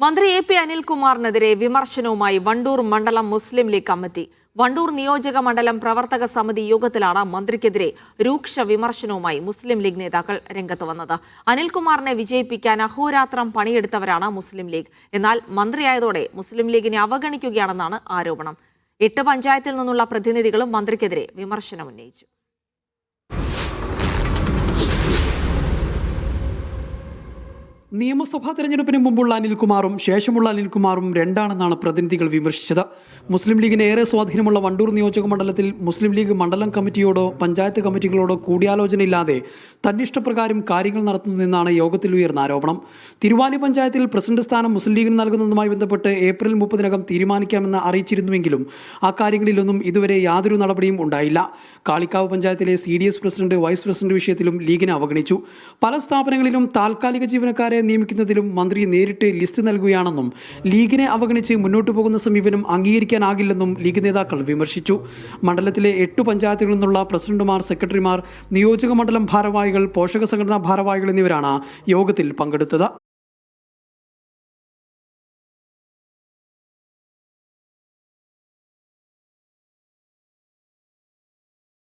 മന്ത്രി A P അനിൽകുമാറിനെതിരെ വിമർശനവുമായി വണ്ടൂർ മണ്ഡലം മുസ്ലിം ലീഗ് കമ്മിറ്റി. വണ്ടൂർ നിയോജക മണ്ഡലം പ്രവർത്തക സമിതി യോഗത്തിലാണ് മന്ത്രിക്കെതിരെ രൂക്ഷ വിമർശനവുമായി മുസ്ലിം ലീഗ് നേതാക്കൾ രംഗത്ത് വന്നത്. അനിൽകുമാറിനെ വിജയിപ്പിക്കാൻ അഹോരാത്രം പണിയെടുത്തവരാണ് മുസ്ലിം ലീഗ്. എന്നാൽ മന്ത്രിയായതോടെ മുസ്ലിം ലീഗിനെ അവഗണിക്കുകയാണെന്നാണ് ആരോപണം. 8 പഞ്ചായത്തിൽ നിന്നുള്ള പ്രതിനിധികളും മന്ത്രിക്കെതിരെ വിമർശനമുന്നയിച്ചു. നിയമസഭാ തെരഞ്ഞെടുപ്പിന് മുമ്പുള്ള അനിൽകുമാറും ശേഷമുള്ള അനിൽകുമാറും രണ്ടാണെന്നാണ് പ്രതിനിധികൾ വിമർശിച്ചത്. മുസ്ലിം ലീഗിന് ഏറെ സ്വാധീനമുള്ള വണ്ടൂർ നിയോജക മണ്ഡലത്തിൽ മുസ്ലിം ലീഗ് മണ്ഡലം കമ്മിറ്റിയോടോ പഞ്ചായത്ത് കമ്മിറ്റികളോടോ കൂടിയാലോചനയില്ലാതെ തന്നിഷ്ടപ്രകാരം കാര്യങ്ങൾ നടത്തുന്നതെന്നാണ് യോഗത്തിൽ ഉയർന്ന ആരോപണം. തിരുവാലി പഞ്ചായത്തിൽ പ്രസിഡന്റ് സ്ഥാനം മുസ്ലിം ലീഗിന് നൽകുന്നതുമായി ബന്ധപ്പെട്ട് ഏപ്രിൽ 30-നകം തീരുമാനിക്കാമെന്ന് അറിയിച്ചിരുന്നുവെങ്കിലും ആ കാര്യങ്ങളിലൊന്നും ഇതുവരെ യാതൊരു നടപടിയും ഉണ്ടായില്ല. കാളിക്കാവ് പഞ്ചായത്തിലെ CDS പ്രസിഡന്റ് വൈസ് പ്രസിഡന്റ് വിഷയത്തിലും ലീഗിനെ അവഗണിച്ചു. പല സ്ഥാപനങ്ങളിലും താൽക്കാലിക ജീവനക്കാരെ നിയമിക്കുന്നതിലും മന്ത്രി നേരിട്ട് ലിസ്റ്റ് നൽകുകയാണെന്നും ലീഗിനെ അവഗണിച്ച് മുന്നോട്ടു പോകുന്ന സമീപനം അംഗീകരിക്കാനാകില്ലെന്നും ലീഗ് നേതാക്കൾ വിമർശിച്ചു. മണ്ഡലത്തിലെ 8 പഞ്ചായത്തുകളിൽ നിന്നുള്ള പ്രസിഡന്റുമാർ, സെക്രട്ടറിമാർ, നിയോജക മണ്ഡലം ഭാരവാഹികൾ, പോഷക സംഘടനാ ഭാരവാഹികൾ എന്നിവരാണ് യോഗത്തിൽ പങ്കെടുത്തത്.